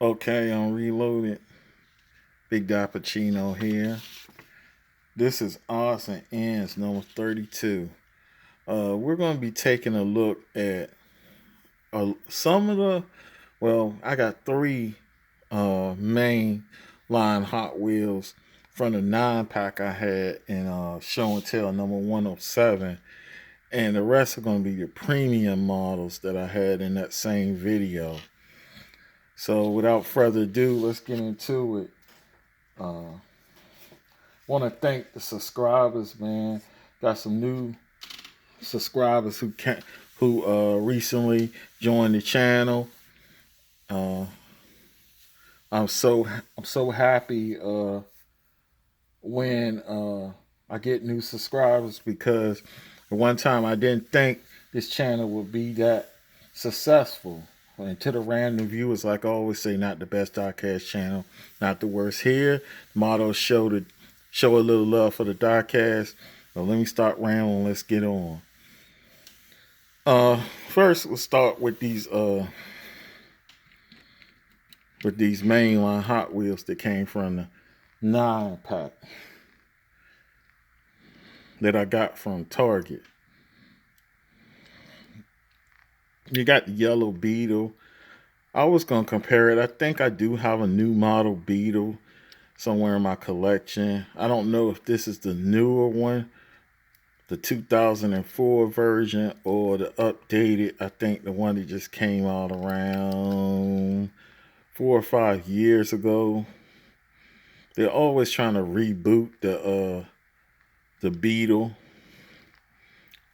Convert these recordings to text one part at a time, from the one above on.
Okay, I'm reloaded. Big Pacino here. This is odds and ends number 32. We're going to be taking a look at some of the. Well, I got three main line Hot Wheels from the 9 pack I had in Show and Tell number 107, and the rest are going to be the premium models that I had in that same video. So, without further ado, let's get into it. Want to thank the subscribers, man. Got some new subscribers who recently joined the channel. Uh, I'm so happy when I get new subscribers, because at one time I didn't think this channel would be that successful. And to the random viewers, like I always say, not the best diecast channel, not the worst here. The motto is show a little love for the diecast. But let me start rambling. Let's get on. First, we'll start with these mainline Hot Wheels that came from the 9 pack that I got from Target. You got the yellow Beetle. I was going to compare it. I think I do have a new model Beetle somewhere in my collection. I don't know if this is the newer one, the 2004 version, or the updated. I think the one that just came out around 4 or 5 years ago. They're always trying to reboot the Beetle.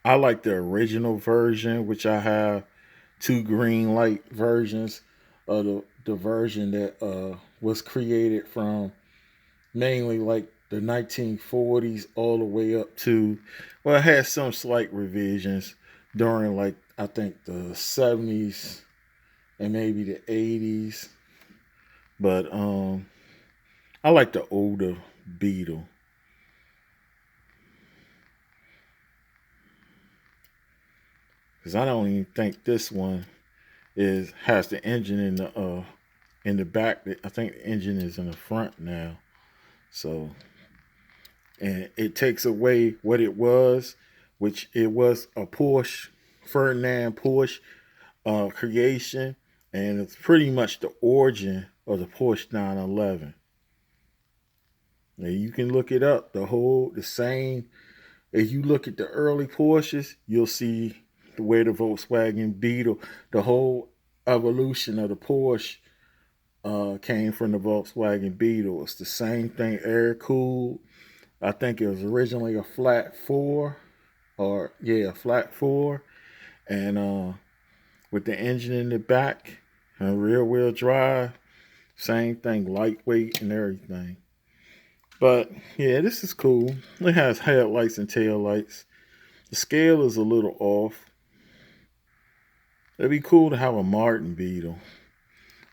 I like the original version, which I have 2 Greenlight versions of the version that was created from mainly like the 1940s all the way up to, well, it had some slight revisions during, like, I think the 70s and maybe the 80s. But I like the older Beetle. Because I don't even think this one has the engine in the back. I think the engine is in the front now. So, and it takes away what it was, which it was a Porsche, Ferdinand Porsche creation, and it's pretty much the origin of the Porsche 911. Now you can look it up. The same. If you look at the early Porsches, you'll see the way the Volkswagen Beetle, the whole evolution of the Porsche came from the Volkswagen Beetle. It's the same thing, air cooled. I think it was originally a flat four, a flat four, and with the engine in the back and rear wheel drive, same thing, lightweight and everything. But yeah, this is cool. It has headlights and tail lights. The scale is a little off. It'd be cool to have a Martin Beetle.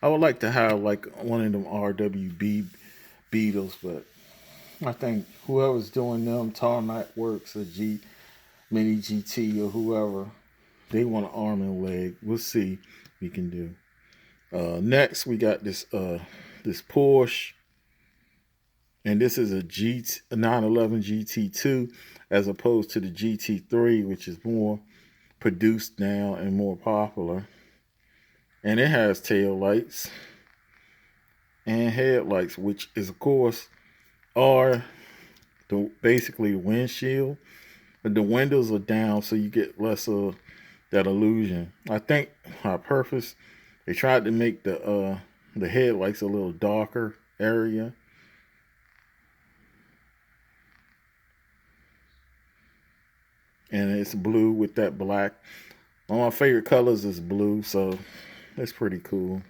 I would like to have like one of them RWB Beetles, but I think whoever's doing them, Tarmac Works or Mini GT or whoever, they want an arm and leg. We'll see what we can do. Next, we got this Porsche, and this is a 911 GT2 as opposed to the GT3, which is more produced now and more popular. And it has tail lights and headlights, which is, of course, are basically the windshield. But the windows are down, so you get less of that illusion. I think on purpose they tried to make the headlights a little darker area. And it's blue with that black. One of my favorite colors is blue, so that's pretty cool.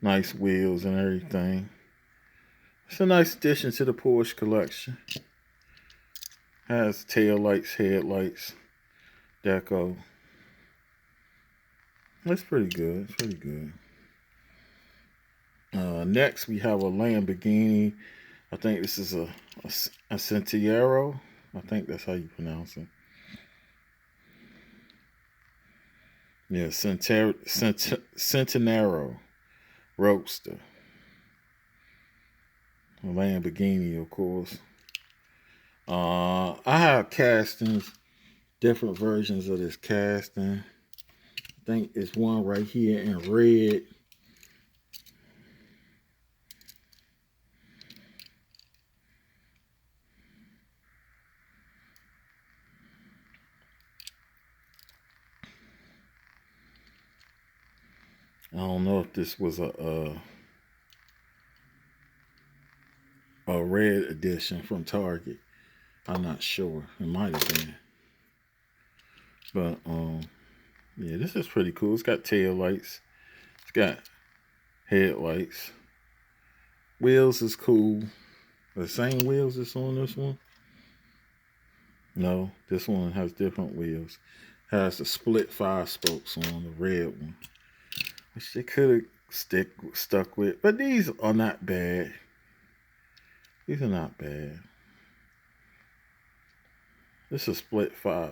Nice wheels and everything. It's a nice addition to the Porsche collection. Has tail lights, headlights, deco. That's pretty good. It's pretty good. Next, we have a Lamborghini. I think this is a Centenario. I think that's how you pronounce it. Yeah, Centenaro Roadster. A Lamborghini, of course. I have castings, different versions of this casting. I think it's one right here in red. I don't know if this was a red edition from Target. I'm not sure. It might have been. But yeah, this is pretty cool. It's got tail lights. It's got headlights. Wheels is cool. The same wheels that's on this one. No, this one has different wheels. Has the split 5 spokes on the red one, which they could have stuck with. But these are not bad. These are not bad. This is split 5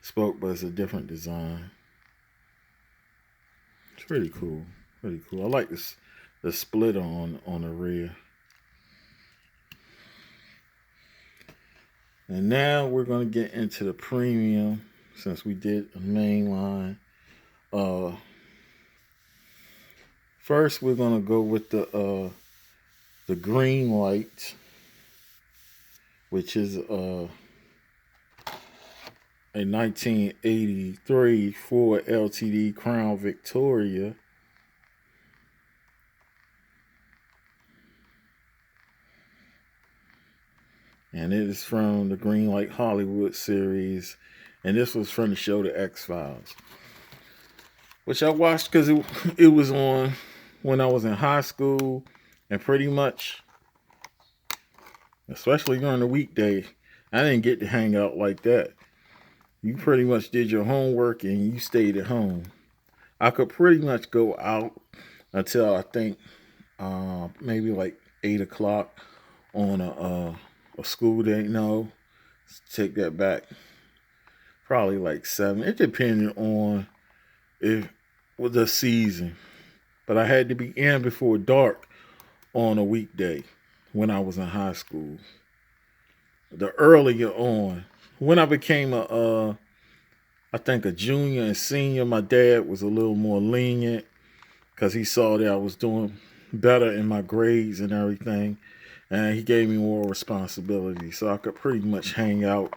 spoke, but it's a different design. It's pretty cool. Pretty cool. I like this the splitter on the rear. And now we're going to get into the premium since we did a mainline. First, we're going to go with the Greenlight, which is a 1983 Ford LTD Crown Victoria. And it is from the Greenlight Hollywood series. And this was from the show The X-Files, which I watched because it was on when I was in high school. And pretty much, especially during the weekday, I didn't get to hang out like that. You pretty much did your homework and you stayed at home. I could pretty much go out until I think maybe like 8 o'clock on a school day. No, take that back. Probably like 7. It depended on if with the season. But I had to be in before dark on a weekday when I was in high school. The earlier on, when I became I think a junior and senior, my dad was a little more lenient because he saw that I was doing better in my grades and everything. And he gave me more responsibility. So I could pretty much hang out,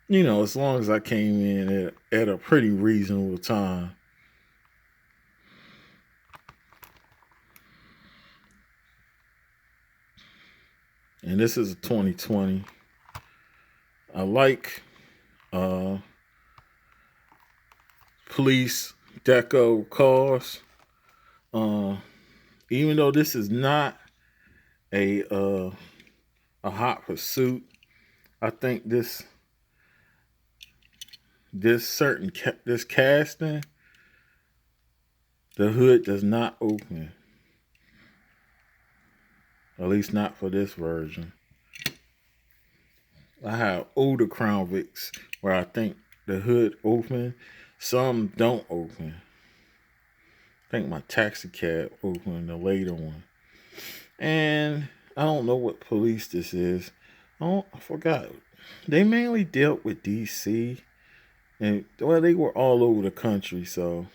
as long as I came in at a pretty reasonable time. And this is a 2020. I like police deco cars. Even though this is not a hot pursuit, I think this casting, the hood does not open. At least not for this version. I have older Crown Vics where I think the hood open. Some don't open. I think my taxi cab opened, the later one. And I don't know what police this is. I forgot. They mainly dealt with DC. And they were all over the country, so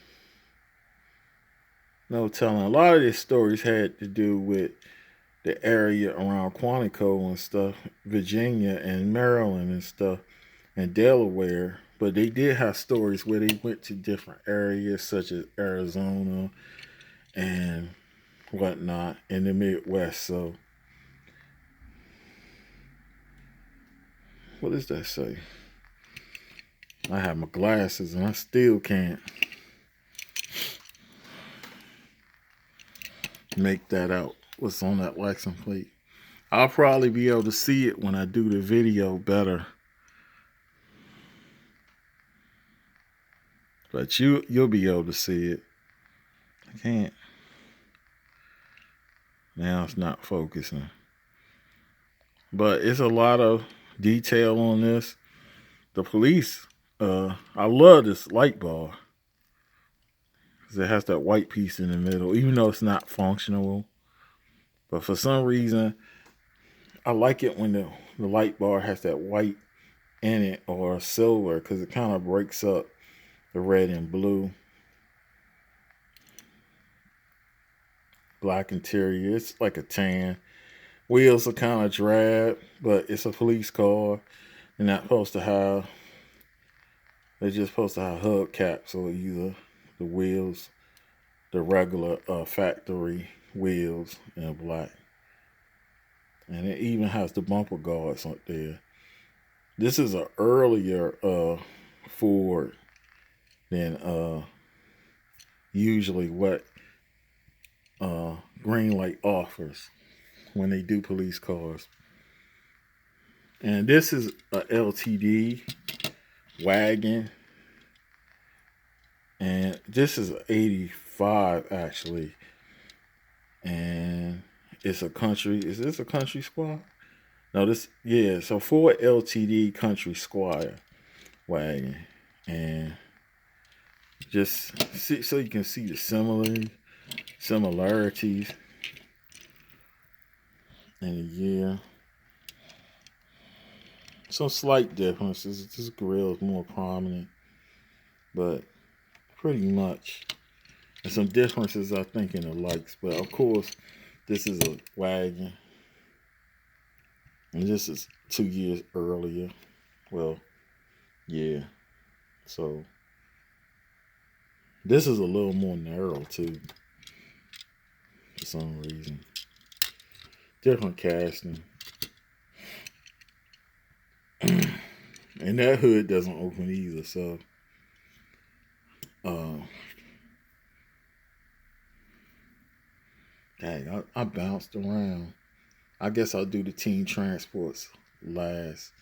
no telling. A lot of these stories had to do with the area around Quantico and stuff, Virginia and Maryland and stuff, and Delaware. But they did have stories where they went to different areas such as Arizona and whatnot in the Midwest. So what does that say? I have my glasses and I still can't make that out. What's on that license plate? I'll probably be able to see it when I do the video better. But you'll be able to see it. I can't. Now it's not focusing. But it's a lot of detail on this. The police, I love this light bar. 'Cause it has that white piece in the middle, even though it's not functional. But for some reason, I like it when the light bar has that white in it or silver, because it kind of breaks up the red and blue. Black interior. It's like a tan. Wheels are kind of drab, but it's a police car. They're not supposed to have. They're just supposed to have hubcaps, or either the wheels, the regular factory wheels in black, and it even has the bumper guards up there. This is an earlier Ford than usually what Greenlight offers when they do police cars. And this is a LTD wagon, and this is an 85 actually, and it's a country. Is this a country squad? No, this, yeah. So Ford LTD Country Squire wagon, and just see, so you can see the similarities in the year. Some slight differences. This grill is more prominent, but pretty much. And some differences, I think, in the likes. But of course, this is a wagon. And this is 2 years earlier. Well, yeah. So this is a little more narrow too, for some reason. Different casting. And that hood doesn't open either, so dang, I bounced around. I guess I'll do the teen transports last.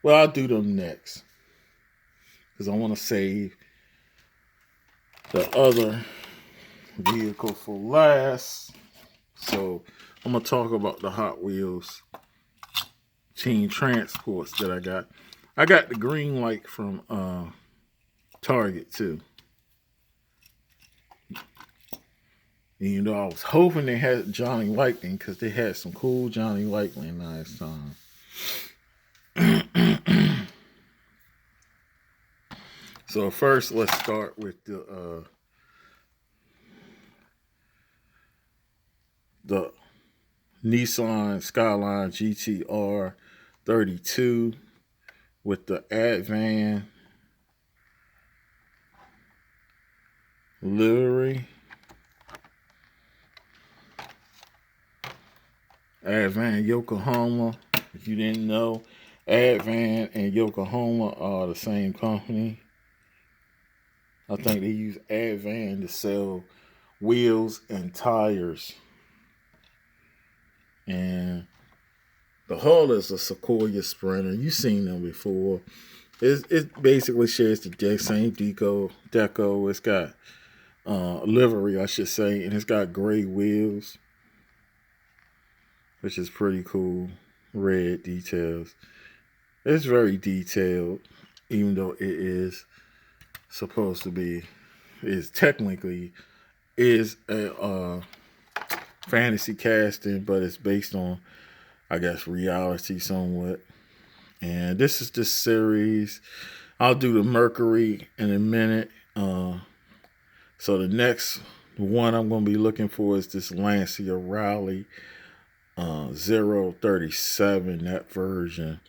Well, I'll do them next, because I want to save the other vehicle for last. So I'm gonna talk about the Hot Wheels teen transports that I got. I got the Greenlight from Target too. And, you know, I was hoping they had Johnny Lightning, because they had some cool Johnny Lightning last time. So first, let's start with the Nissan Skyline GTR 32 with the Advan livery. Advan Yokohama. If you didn't know, Advan and Yokohama are the same company. I think they use Advan to sell wheels and tires. And the hull is a Sequoia Sprinter. You've seen them before. It basically shares the same deco. It's got livery, I should say, and it's got gray wheels, which is pretty cool. Red details. It's very detailed, even though it is supposed to be, is technically is a fantasy casting, but it's based on, I guess, reality somewhat. And this is the series. I'll do the Mercury in a minute. So the next one I'm going to be looking for is this Lancia Rally 037, that version,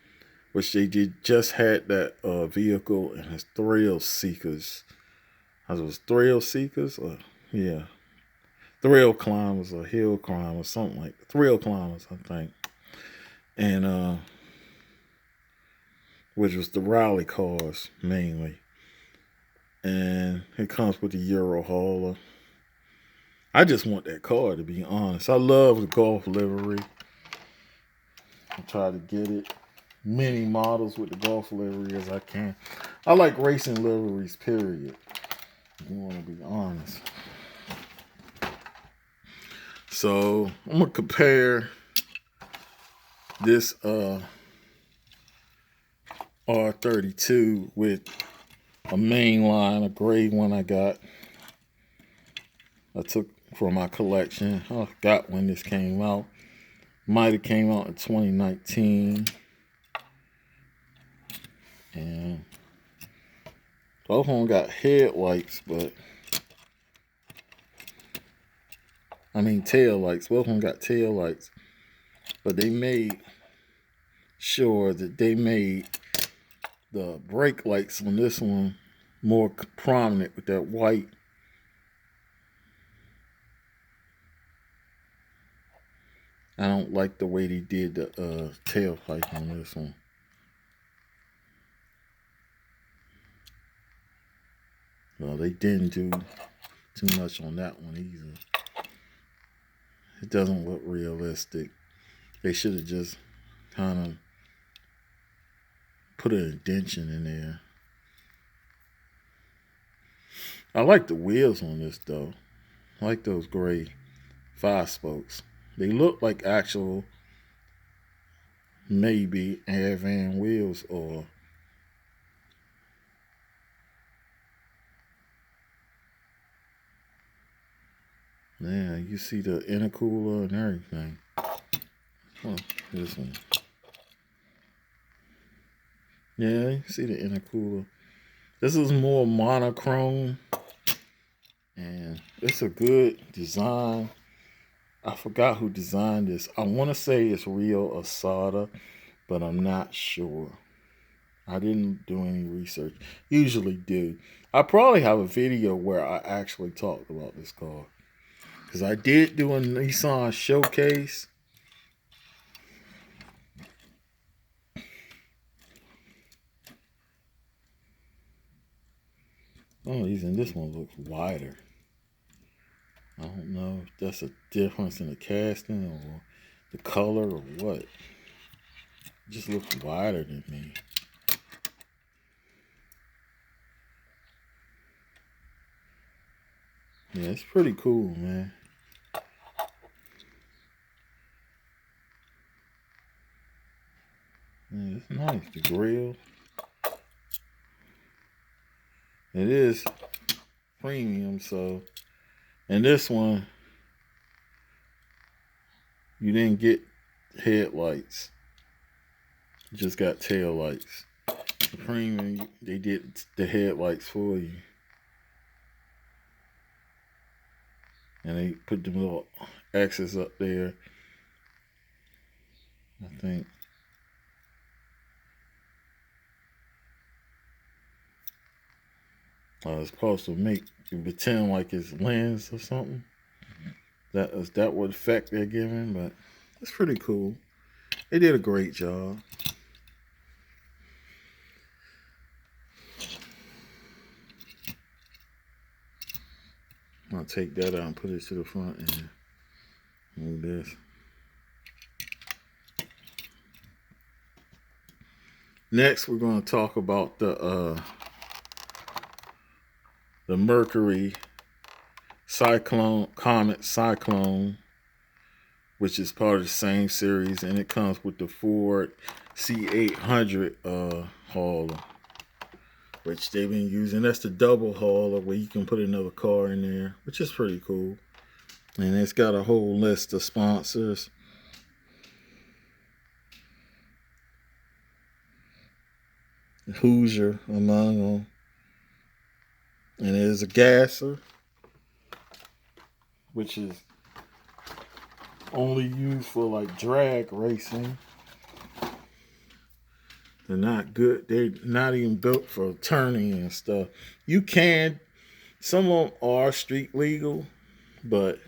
which they just had that vehicle in his Thrill Seekers. I was Thrill Seekers? Yeah. Thrill Climbers or Hill Climbers, something like that. Thrill Climbers, I think. And which was the rally cars mainly. And it comes with the Euro hauler. I just want that car, to be honest. I love the Golf livery. I try to get it many models with the Golf livery as I can. I like racing liveries, period, if you want to be honest. So I'm going to compare this R32 with a Mainline, a gray one I got. I took for my collection. I forgot when this came out. Might have came out in 2019. And both of them got headlights, but I mean tail lights. Both of them got tail lights, but they made sure that they made the brake lights on this one more prominent with that white. I don't like the way they did the tailpipe on this one. Well, they didn't do too much on that one either. It doesn't look realistic. They should have just kind of put an indention in there. I like the wheels on this though. I like those gray 5-spokes. They look like actual maybe Avan wheels or yeah, you see the intercooler and everything. Oh, this one. Yeah, you see the intercooler. This is more monochrome and it's a good design. I forgot who designed this. I want to say it's Rio Asada, but I'm not sure. I didn't do any research. Usually do. I probably have a video where I actually talked about this car. Because I did do a Nissan showcase. Oh, even this one looks wider. I don't know if that's a difference in the casting or the color or what. It just looks wider than me. Yeah, it's pretty cool, man. Yeah, it's nice. The grill. It is premium, so. And this one, you didn't get headlights. You just got tail lights. The premium, they did the headlights for you. And they put them little X's up there. I think. It's supposed to make you pretend like it's lens or something. That what effect they're giving, but it's pretty cool. They did a great job. I'll take that out and put it to the front and move this. Next, we're going to talk about the Mercury Comet Cyclone, which is part of the same series, and it comes with the Ford C800 hauler, which they've been using. That's the double hauler where you can put another car in there, which is pretty cool. And it's got a whole list of sponsors. Hoosier among them. And there's a gasser, which is only used for like drag racing. They're not good. They're not even built for turning and stuff. You can, some of them are street legal, but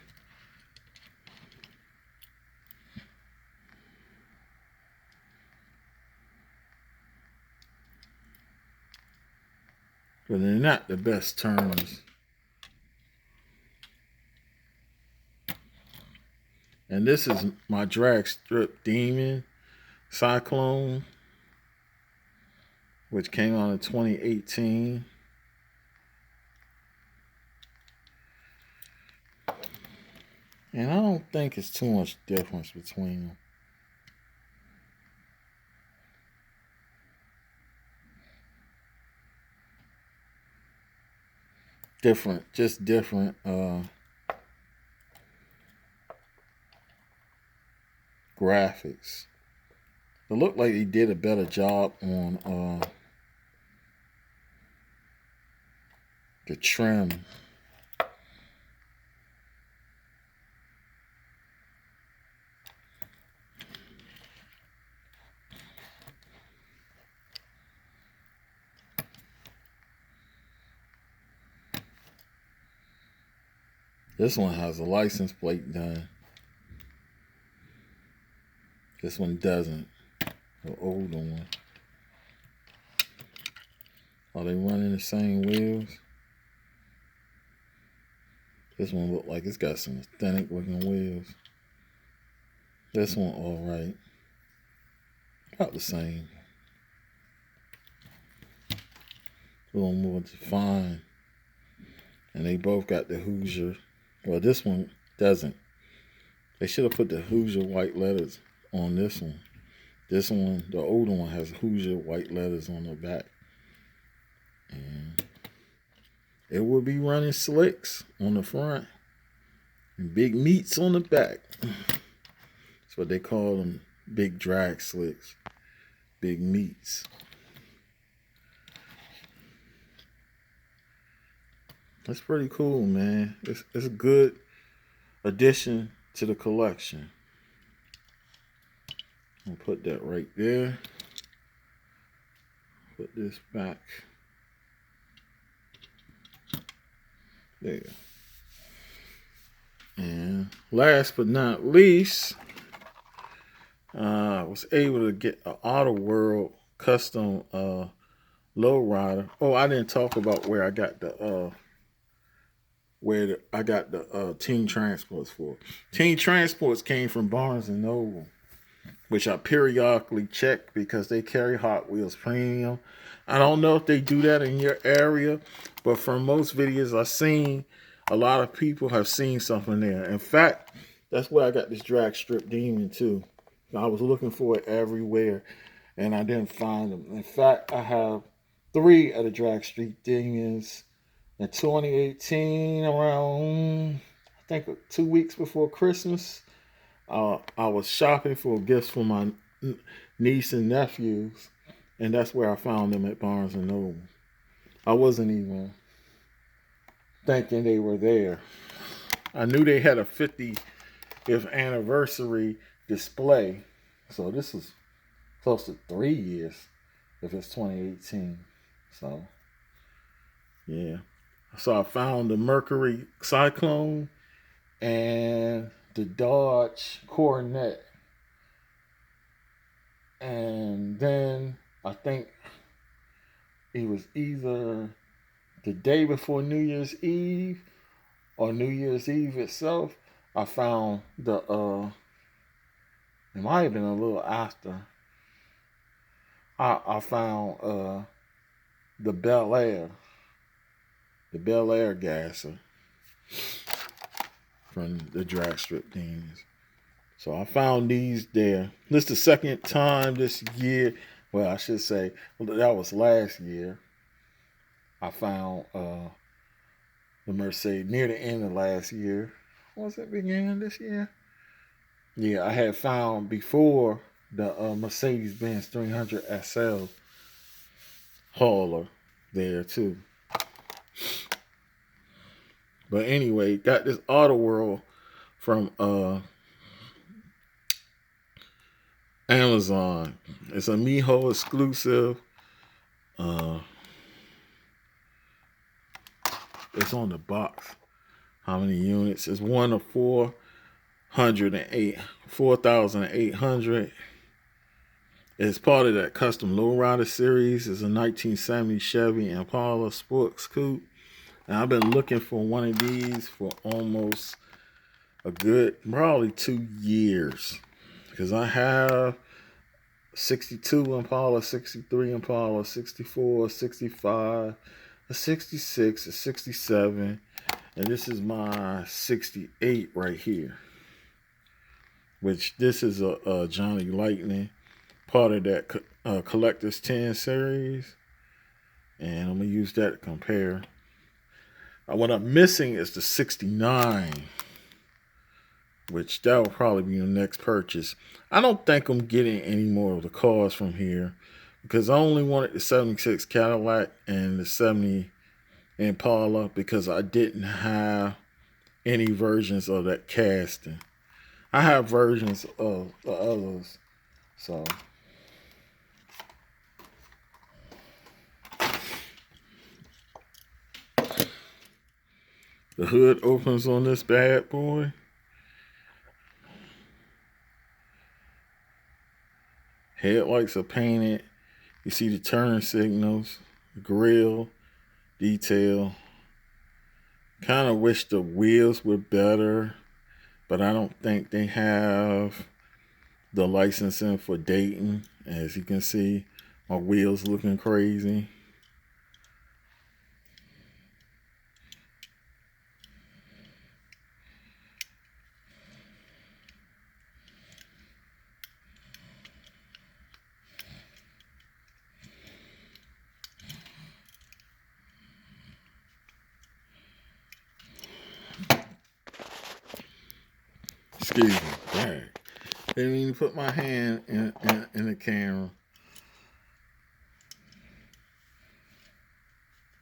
they're not the best turners. And this is my drag strip Demon Cyclone, which came out in 2018. And I don't think it's too much difference between them. Just different graphics. It looked like he did a better job on the trim. This one has a license plate done. This one doesn't. The older one. Are they running the same wheels? This one look like it's got some authentic looking wheels. This one alright. About the same. A little more defined. And they both got the Hoosier. Well, this one doesn't. They should have put the Hoosier white letters on this one. This one, the older one, has Hoosier white letters on the back. And it will be running slicks on the front and big meats on the back. That's what they call them, big drag slicks, big meats. That's pretty cool, man. It's a good addition to the collection. I'll put that right there. Put this back. There. And last but not least, I was able to get an Auto World custom lowrider. Oh, I didn't talk about where I got the Team Transports for. Team Transports came from Barnes & Noble, which I periodically check because they carry Hot Wheels Premium. I don't know if they do that in your area, but from most videos I've seen, a lot of people have seen something there. In fact, that's where I got this drag strip demon too. I was looking for it everywhere and I didn't find them. In fact, I have 3 of the drag strip demons. In 2018, around, I think 2 weeks before Christmas, I was shopping for gifts for my niece and nephews, and that's where I found them at Barnes & Noble. I wasn't even thinking they were there. I knew they had a 50th anniversary display, so this was close to 3 years if it's 2018. So, yeah. So I found the Mercury Cyclone and the Dodge Coronet. And then I think it was either the day before New Year's Eve or New Year's Eve itself, I found the it might have been a little after. I found the Bel Air. The Bel Air gasser from the drag strip teams. So I found these there. This is the second time this year. Well, I should say, that was last year. I found the Mercedes near the end of last year. Was it beginning of this year? Yeah, I had found before the Mercedes-Benz 300 SL hauler there too. But anyway, got this Auto World from Amazon. It's a Miho exclusive. It's on the box. How many units? It's one of 4,800. It's part of that custom lowrider series. It's a 1970 Chevy Impala Sports Coupe. And I've been looking for one of these for almost a good, probably 2 years. Because I have 62 Impala, 63 Impala, 64, 65, a 66, a 67. And this is my 68 right here. Which this is a Johnny Lightning. Part of that Collector's 10 series. And I'm going to use that to compare. What I'm missing is the 69. which that will probably be the next purchase. I don't think I'm getting any more of the cars from here because I only wanted the 76 Cadillac and the 70 Impala because I didn't have any versions of that casting. I have versions of the others. So the hood opens on this bad boy. Headlights are painted. You see the turn signals, grill detail. Kind of wish the wheels were better, but I don't think they have the licensing for Dayton. As you can see, my wheels looking crazy. Excuse me. Dang. Didn't even put my hand in the camera.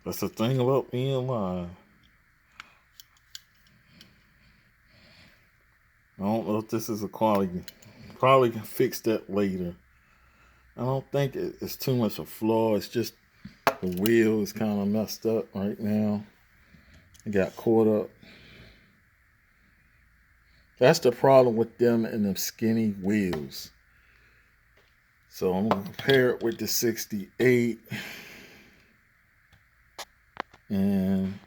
That's the thing about being live. I don't know if this is a quality. Probably can fix that later. I don't think it's too much a flaw. It's just the wheel is kind of messed up right now. It got caught up. That's the problem with them and them skinny wheels. So I'm going to compare it with the 68. And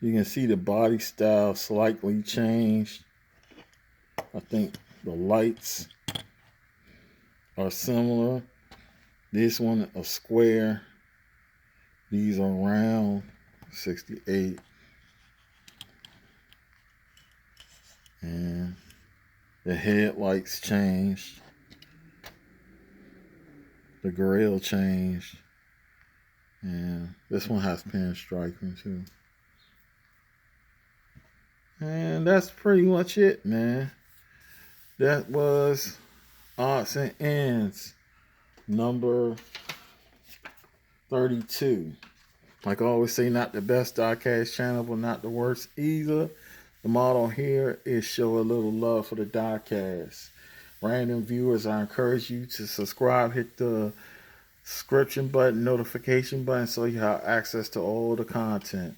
you can see the body style slightly changed. I think the lights are similar. This one a square. These are round. 68. And the headlights changed. The grill changed. And this one has pinstriping too. And that's pretty much it, man. That was Odds and Ends number 32. Like I always say, not the best diecast channel, but not the worst either. The motto here is show a little love for the diecast. Random viewers, I encourage you to subscribe, hit the subscription button, notification button, so you have access to all the content.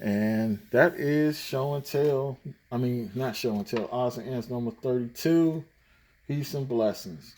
And that is show and tell. I mean, not show and tell. Odds and Ends number 32. Peace and blessings.